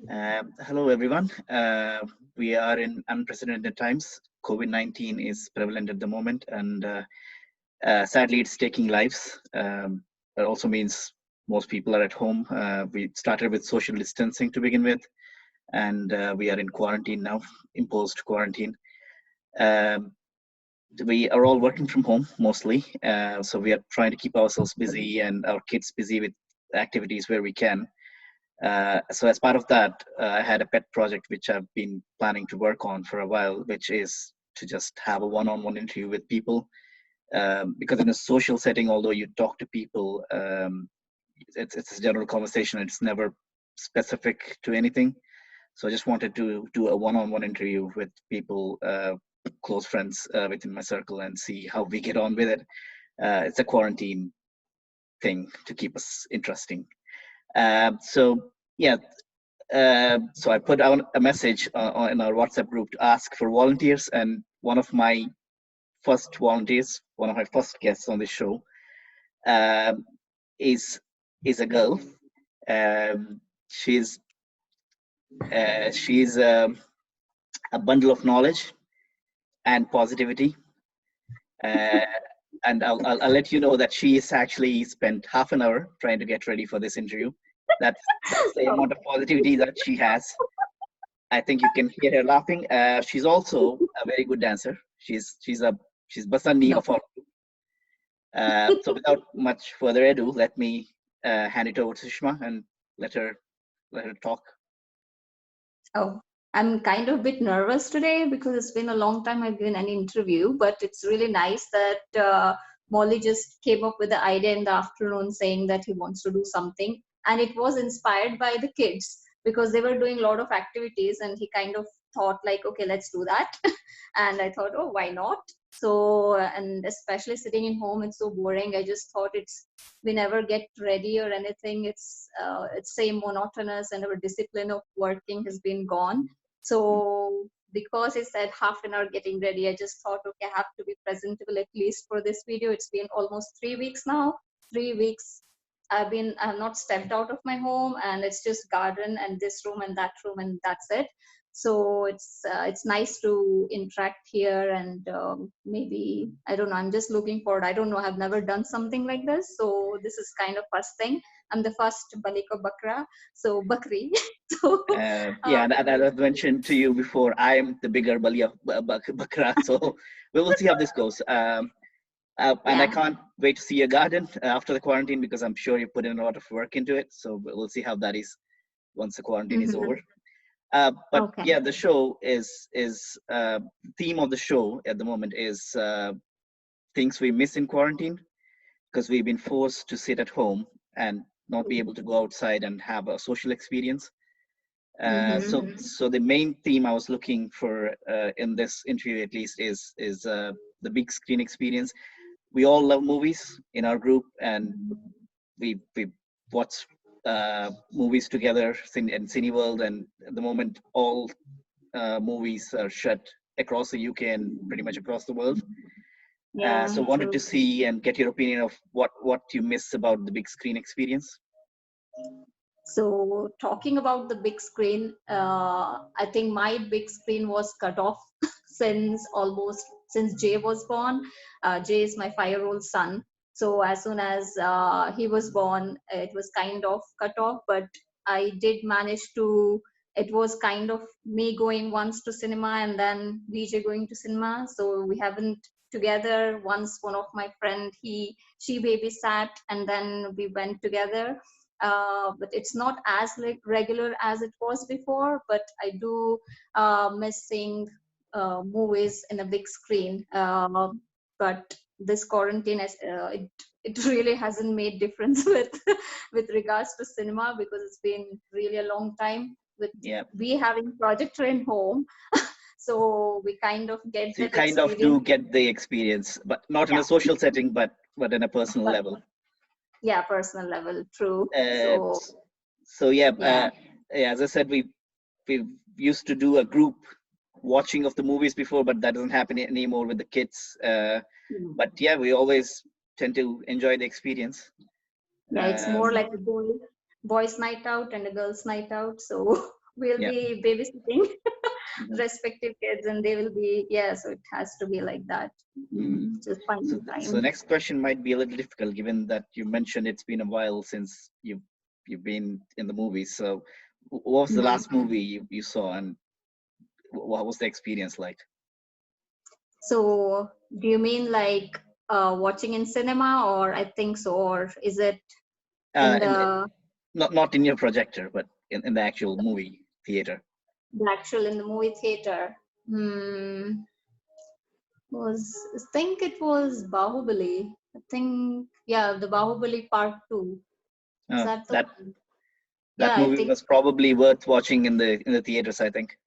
Hello, everyone. We are in unprecedented times. COVID-19 is prevalent at the moment, and sadly, it's taking lives. That also means most people are at home. We started with social distancing to begin with, and we are in quarantine now, imposed quarantine. Um, we are all working from home mostly, so we are trying to keep ourselves busy and our kids busy with activities where we can. So as part of that, I had a pet project which I've been planning to work on for a while, which is to just have a one-on-one interview with people. Because in a social setting, although you talk to people, it's a general conversation. It's never specific to anything. So I just wanted to do a one-on-one interview with people, close friends within my circle, and see how we get on with it. It's a quarantine thing to keep us interesting. So yeah, so I put out a message in our WhatsApp group to ask for volunteers, and one of my first volunteers, one of my first guests on the show, um, is a girl. Um, she's she's a bundle of knowledge and positivity. Uh, and I'll let you know that she has actually spent half an hour trying to get ready for this interview. That's the amount of positivity that she has. I think you can hear her laughing. She's also a very good dancer. She's Basani No. of our group. So without much further ado, let me hand it over to Sushma and let her talk. Oh, I'm kind of a bit nervous today because it's been a long time I've given any interview, but it's really nice that Molly just came up with the idea in the afternoon saying that he wants to do something. And it was inspired by the kids because they were doing a lot of activities and he kind of thought like, okay, let's do that. And I thought, oh, why not? So, and especially sitting in home, it's so boring. I just thought we never get ready or anything. It's same monotonous and our discipline of working has been gone. So because he said half an hour getting ready, I just thought, okay, I have to be presentable at least for this video. It's been almost 3 weeks now. 3 weeks I've not stepped out of my home, and it's just garden and this room and that room, and that's it. So it's nice to interact here, and maybe I don't know. I'm just looking forward. I don't know. I've never done something like this, so this is kind of first thing. I'm the first Balika Bakra, so Bakri. So Yeah, uh, and I've mentioned to you before, I am the bigger Bali of Bakra, so we will see how this goes. And I yeah. can't wait to see your garden after the quarantine because I'm sure you put in a lot of work into it. So we'll see how that is once the quarantine is Hmm. over. But Okay. yeah, the show is theme of the show at the moment is things we miss in quarantine because we've been forced to sit at home and not be able to go outside and have a social experience. Mm-hmm. So the main theme I was looking for in this interview at least is the big screen experience. We all love movies in our group, and we watch movies together in Cineworld, and at the moment all movies are shut across the UK and pretty much across the world. Yeah, So wanted to true. see and get your opinion of what you miss about the big screen experience. So talking about the big screen, I think my big screen was cut off since Jay was born. Jay is my 5-year-old son. So as soon as he was born, it was kind of cut off. But I did manage to. It was kind of me going once to cinema and then VJ going to cinema. So we haven't together. Once one of my friend she babysat and then we went together, but it's not as like regular as it was before. But I do miss seeing movies in a big screen. But this quarantine it really hasn't made difference with with regards to cinema because it's been really a long time with Yeah, we having projector in home. So we kind of get so you that kind of do experience. get the experience, but not in Yeah, a social setting, but in a personal but level. yeah, personal level, true. Uh, So s- so yeah, yeah. yeah, as I said, we used to do a group watching of the movies before, but that doesn't happen anymore with the kids. But yeah, we always tend to enjoy the experience. Yeah, it's more Um, like a goal. boys' night out and a girls' night out. So we'll Yeah. be babysitting Mhm. respective kids, and they will be, yeah. So it has to be like that. Mhm. Just So, finding so the time. next question might be a little difficult, given that you mentioned it's been a while since you've been in the movies. So, what was the Mhm. last movie you saw, and what was the experience like? So do you mean like watching in cinema, or I think so, or is it in And not in your projector, but in the actual movie theater. the actual in the movie theater? Hmm. Was I think it was Bahubali. I think, yeah, the Bahubali Part Two. Is that the That one? that Yeah, I movie think. was probably worth watching in the theaters. I think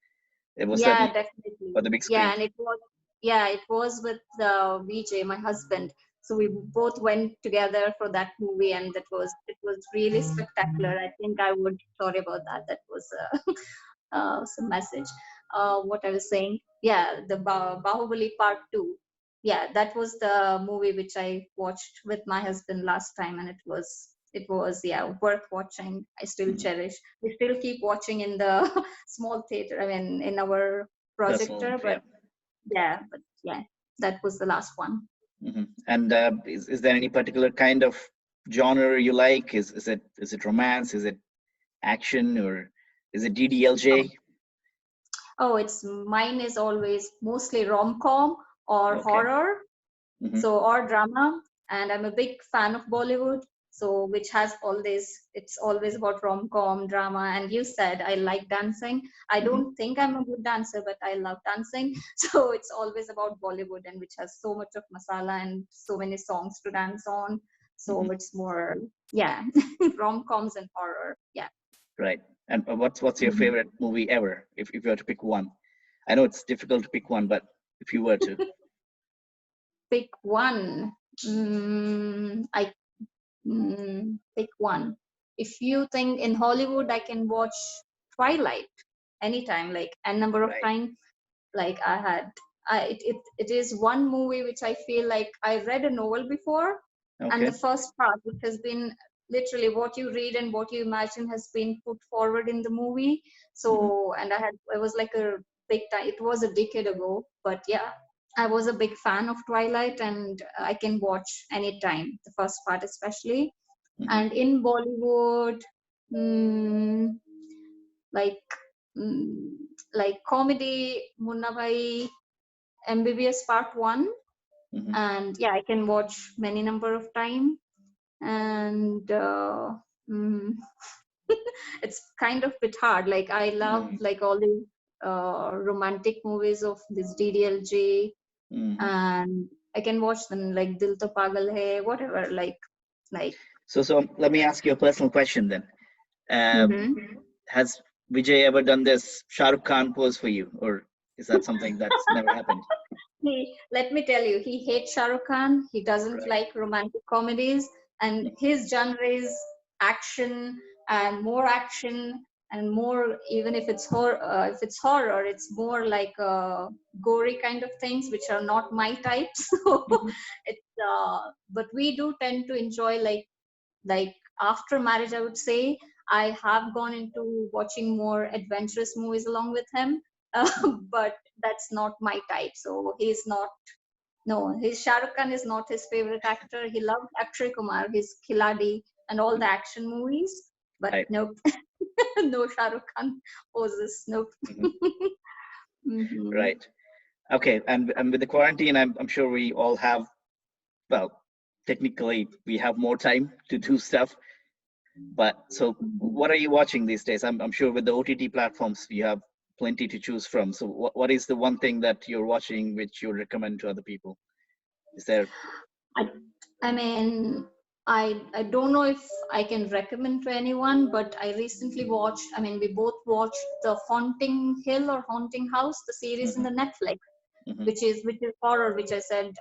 it was Yeah, certainly for definitely. the big Yeah, screen. and it was, yeah, it was with Vijay, my husband. So we both went together for that movie, and it was really spectacular. I think I would, sorry about that. That was some message. What I was saying, yeah, the Bahubali Part Two. Yeah, that was the movie which I watched with my husband last time, and it was yeah, worth watching. I still Mhm. cherish. We still keep watching in the small theater. I mean, in our Personal, projector, yeah. but yeah, that was the last one. And is there any particular kind of genre you like? Is it romance? Is it action, or is it Oh, DDLJ? oh, it's mine is always mostly rom-com or Okay. horror, Hmm. so or drama. And I'm a big fan of Bollywood, so which has all this, it's always about rom-com drama. And you said I like dancing. I Hmm. don't think I'm a good dancer, but I love dancing. So it's always about Bollywood, and which has so much of masala and so many songs to dance on. So Hmm. it's more, yeah, rom-coms and horror, yeah. Right. And what's your Mhm. favorite movie ever? If you were to pick one, I know it's difficult to pick one, but if you were to, Pick one. I pick one. If you think in Hollywood, I can watch Twilight anytime, like a number of right? times. Like I had, it is one movie which I feel like I read a novel before, and the Okay. first part, which has been literally what you read and what you imagine, has been put forward in the movie. Hmm. So, and I was like a big time. It was a decade ago, but yeah, I was a big fan of Twilight, and I can watch anytime, the first part especially. Hmm. And in Bollywood, mm, like mm, like comedy, Munna Bhai, MBBS Part One, Hmm. and yeah, I can watch many number of time. And mm, it's kind of bit hard. Like I love Hmm. like all the romantic movies of this DDLJ, Hmm. and I can watch them like Dil To Pagal Hai, whatever. Like. So let me ask you a personal question then. Uh, Mhm. has Vijay ever done this Shah Rukh Khan pose for you, or is that something that's never happened? Let me tell you, he hates Shah Rukh Khan. He doesn't Right. like romantic comedies, and his genre is action and more action and more. Even if it's horror, it's more like gory kind of things, which are not my type. So Mhm. it's. But we do tend to enjoy like after marriage, I would say I have gone into watching more adventurous movies along with him. But that's not my type. So he's not. No, his Shah Rukh Khan is not his favorite actor. He loved Akshay Kumar, his Khiladi, and all the action movies. But Right. nope, no Shah Rukh Khan poses. Nope. Mhm. Hmm. Right. Okay. And with the quarantine, I'm sure we all have, well, technically we have more time to do stuff. But so, what are you watching these days? I'm sure with the OTT platforms you have plenty to choose from. So what is the one thing that you're watching which you recommend to other people? Is there? I, I mean, I don't know if I can recommend to anyone, but I recently watched. I mean, we both watched the Haunting Hill or Haunting House, the series in Hmm. the Netflix, Hmm. which is horror, which I said,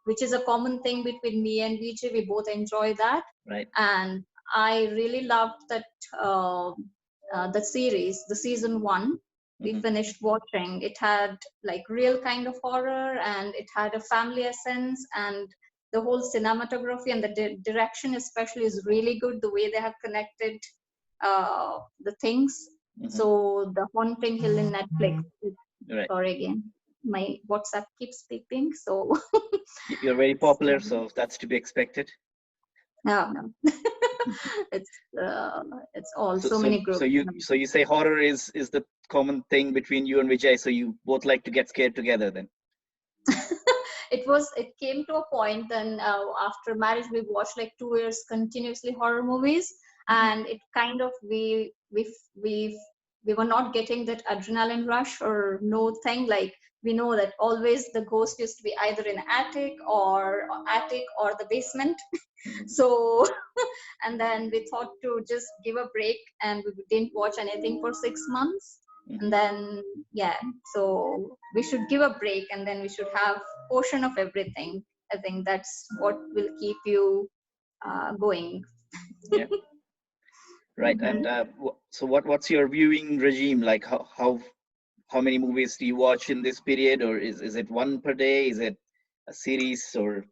which is a common thing between me and Vijay. We both enjoy that, Right. and I really loved that uh, the series, the season one. We Hmm. finished watching. It had like real kind of horror, and it had a family essence, and the whole cinematography and the direction especially is really good. The way they have connected. the things. So the Haunting Hill in Netflix. Right. Sorry again, my WhatsApp keeps beeping. So You're very popular, so that's to be expected. no, it's all So so so many so groups. you say horror is the common thing between you and Vijay. So you both like to get scared together then. It came to a point then after marriage we watched like 2 years continuously horror movies, and it kind of we we were not getting that adrenaline rush or no thing, like we know that always the ghost used to be either in attic or the basement. So and then we thought to just give a break, and we didn't watch anything for 6 months. And then yeah, so we should give a break, and then we should have portion of everything. I think that's what will keep you going. Yeah. Right. And so what's your viewing regime like? How many movies do you watch in this period, or is it one per day? Is it a series, or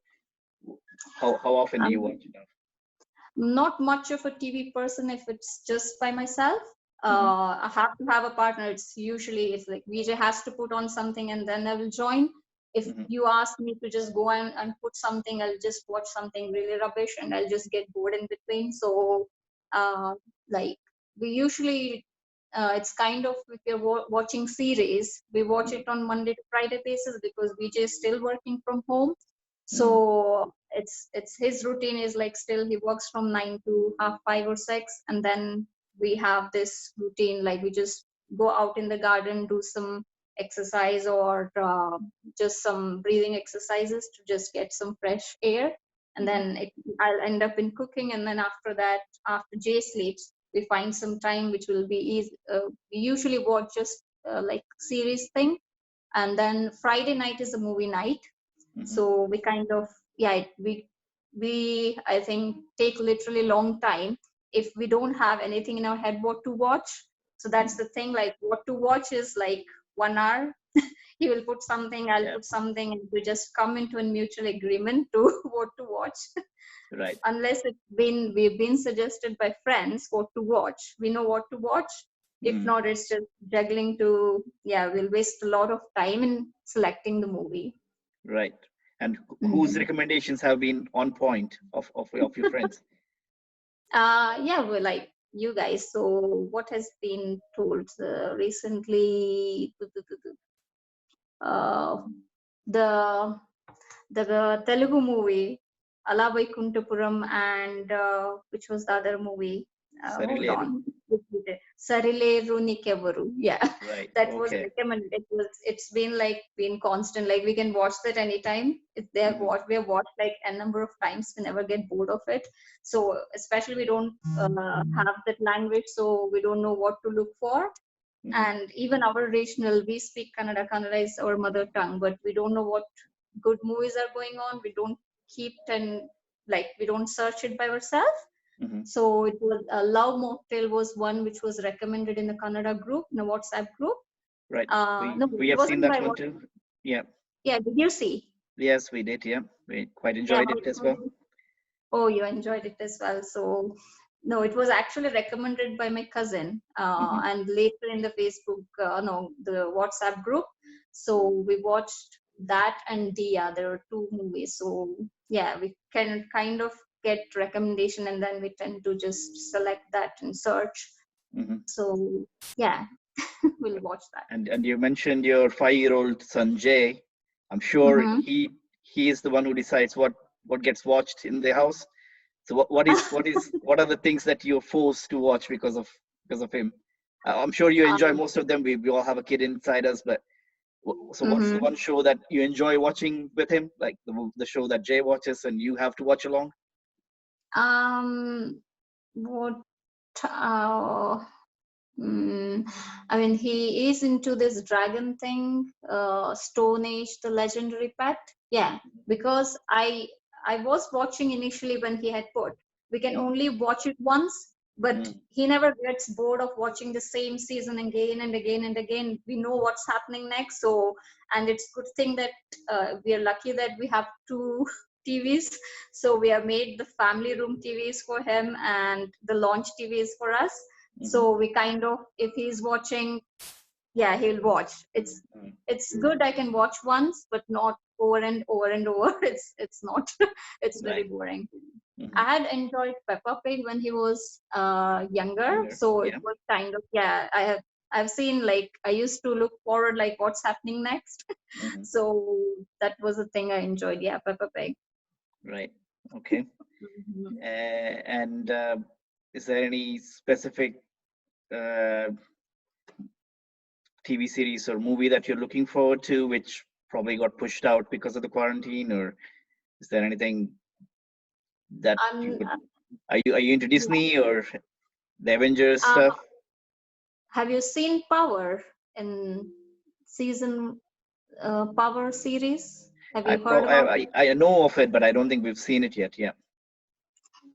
how often do you um, watch it? Not much of a TV person if it's just by myself. Mm-hmm. I have to have a partner. It's like VJ has to put on something and then I will join. If Mm-hmm. you ask me to just go and put something, I'll just watch something really rubbish and I'll just get bored in between. So, like we usually, it's kind of if you're watching series, we watch it on Monday to Friday basis because VJ is still working from home. Mm-hmm. So it's his routine is like still he works from 9 to 5 or 6, and then we have this routine like we just go out in the garden, do some exercise or just some breathing exercises to just get some fresh air, and then I'll end up in cooking, and then after that, after Jay sleeps, we find some time which will be easy. We usually watch just like series thing, and then Friday night is a movie night. Mm-hmm. So we kind of we I think take literally long time if we don't have anything in our head what to watch. So that's the thing, like what to watch is like 1 hour. He will put something, I'll Yeah. put something, and we just come into a mutual agreement to what to watch. Right. Unless we've been suggested by friends what to watch, we know what to watch. If Mm. not, it's just juggling to, yeah, we'll waste a lot of time in selecting the movie. Right. And whose Mhm. recommendations have been on point of your friends? Yeah, well, like you guys. So, what has been told recently? Uh, the the Telugu movie Ala Vaikuntapuram, and which was the other movie? Hold on. Sarileru. Sarileru Nikevaru. Yeah, Right. that was Okay. recommended. It's been like been constant. Like we can watch that anytime. It's there. Mm-hmm. What we have watched like a number of times. We never get bored of it. So especially we don't have that language, so we don't know what to look for. Mm-hmm. And even our regional, we speak Kannada is our mother tongue, but we don't know what good movies are going on. We don't keep and like we don't search it by ourselves. Mm-hmm. So it was Love Mocktail was one which was recommended in the Kannada group, in the WhatsApp group. Right. No, We it have seen wasn't that by one what. too. Yeah. Yeah, did you see? Yes, we did. Yeah. We quite Yeah, enjoyed how it it as well. was. Oh, you enjoyed it as well. So, no, it was actually recommended by my cousin, Mm-hmm. and later in the Facebook, no, the WhatsApp group. So we watched that and Dia. There were two movies. So yeah, we can kind of get recommendation, and then we tend to just select that and search. Mm-hmm. So yeah, we'll watch that. And you mentioned your 5-year-old son Jay. I'm sure Mm-hmm. he is the one who decides what gets watched in the house. So what are the things that you're forced to watch because of him? I'm sure you enjoy most of them. We all have a kid inside us, but so what's the Mm-hmm. one show that you enjoy watching with him? Like the show that Jay watches and you have to watch along? What? Uh, I mean, he is into this dragon thing, Stone Age, the legendary pet. Yeah, because I was watching initially when he had put. We can Mm, only watch it once, but mm, he never gets bored of watching the same season again and again and again. We know what's happening next, so and it's good thing that we are lucky that we have two TVs. So we have made the family room TVs for him and the launch TVs for us. Mm-hmm. So we kind of, if he's watching, yeah, he'll watch. It's good. I can watch once, but not over and over and over. It's not. It's very Right. boring. Mm-hmm. I had enjoyed Peppa Pig when he was younger, Younger. so it Yeah. was kind of, yeah. I've seen, like, I used to look forward, like, what's happening next. Mm-hmm. So that was the thing I enjoyed. Yeah, Peppa Pig. Right. Okay. Mhm. And is there any specific uh, TV series or movie that you're looking forward to, which probably got pushed out because of the quarantine, or is there anything that you Um, would? Are you into yeah. Disney or the Avengers Uh, stuff? have you seen Power in season Power series? Have I you pro heard about it? I know of it, but I don't think we've seen it yet. Yeah.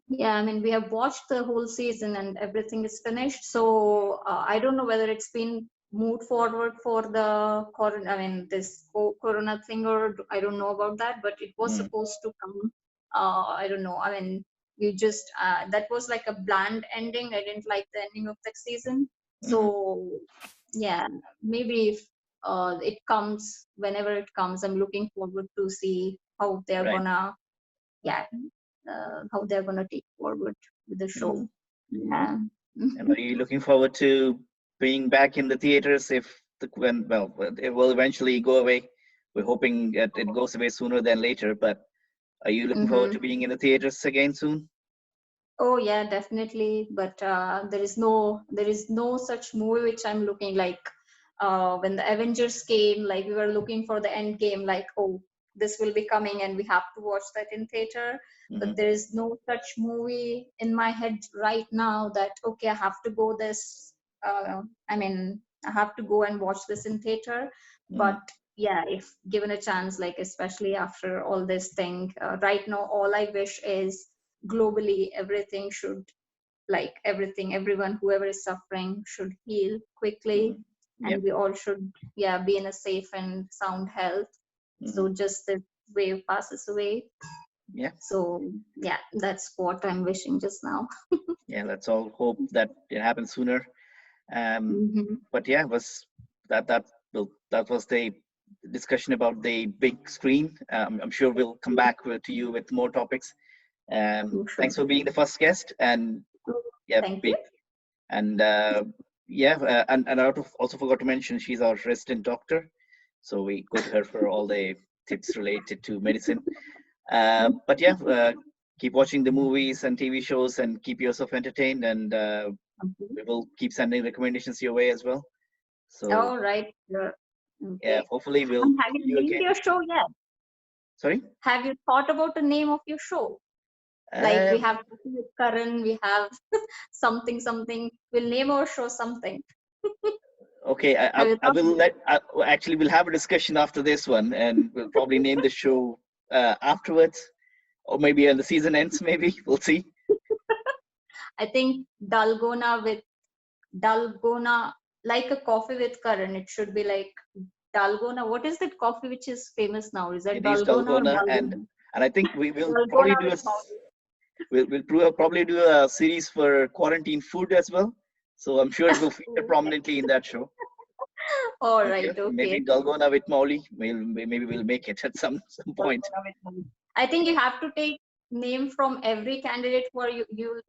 Yeah, I mean, we have watched the whole season and everything is finished. So I don't know whether it's been moved forward for the corona, I mean, this corona thing, or I don't know about that, but it was Mm, supposed to come. I don't know. I mean, you just, that was like a bland ending. I didn't like the ending of that season. mm-hmm. So yeah, maybe if it comes, whenever it comes, I'm looking forward to see how they're Right. gonna, yeah, how they're going to take forward with the Mm-hmm. show. Yeah. And are you looking forward to being back in the theaters if it will eventually go away? We're hoping that it goes away sooner than later, but are you looking forward Mm-hmm. to being in the theaters again soon? Oh yeah, definitely. But there is no such movie which I'm looking like. When the Avengers came, like we were looking for the end game, like, oh, this will be coming and we have to watch that in theater. Mm-hmm. But there is no such movie in my head right now that, okay, I have to go this. I mean, I have to go and watch this in theater. Mm-hmm. But yeah, if given a chance, like especially after all this thing, right now, all I wish is globally everything should, like everything, everyone, whoever is suffering should heal quickly, Mm-hmm. Yep. and we all should, yeah, be in a safe and sound health, Mm-hmm. so just this wave passes away. Yeah. So yeah, that's what I'm wishing just now. Yeah. Let's all hope that it happens sooner. Hmm. But yeah, was that was the discussion about the big screen. I'm sure we'll come back to you with more topics. Sure. Thanks for being the first guest, and yeah, Thank big you. and yeah, and also forgot to mention she's our resident doctor, so we go to her for all the tips related to medicine. But yeah, keep watching the movies and TV shows and keep yourself entertained, and we will keep sending recommendations your way as well. So All right, sure. yeah, Okay. hopefully we'll And have see you you named again. your show yet? Sorry. Have you thought about the name of your show? Like, we Uh, have Coffee with Karan, we have something something. We'll name our show something. okay, Have you I thought will about let. Actually, we'll have a discussion after this one, and we'll probably name the show afterwards, or maybe when the season ends. Maybe we'll see. I think Dalgona, like a coffee with Karan. It should be like Dalgona. What is that coffee which is famous now? Is that It is Dalgona or Dalgona, Dalgona? and I think we will probably Dalgona do with Maui. probably do a series for quarantine food as well. So I'm sure it will feature prominently in that show. All But yeah, right, maybe okay. Dalgona with Molly. Maybe we'll make it at some point. Dalgona with Maui. I think you have to take name from every candidate who are you'll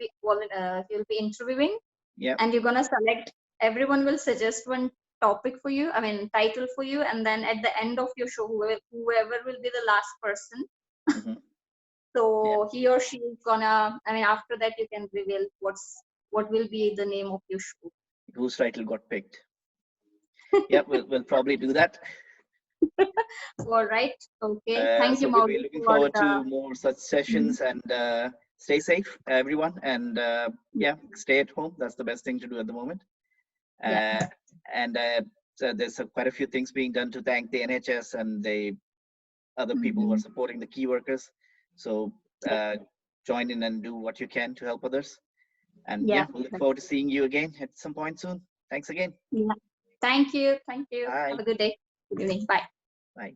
be interviewing, Yeah. and you're gonna select. Everyone will suggest one topic for you, I mean title for you, and then at the end of your show, whoever will be the last person, Hmm. Yeah. so he or she is gonna, I mean, after that you can reveal what will be the name of your show. Whose title got picked? Yeah, we'll probably do that. All right, okay, thank you, So we'll be Maureen, looking for forward the. to more such Mhm. sessions, and stay safe, everyone. And yeah, stay at home. That's the best thing to do at the moment. Yeah. Uh, and so there's quite a few things being done to thank the NHS and the other people who are Hmm. supporting the key workers. So uh, join in and do what you can to help others. And yeah, Yeah. we'll look forward to seeing you again at some point soon. Thanks again. Yeah. Thank you. Thank you. Have Bye. a good day. Good evening. Bye. Bye.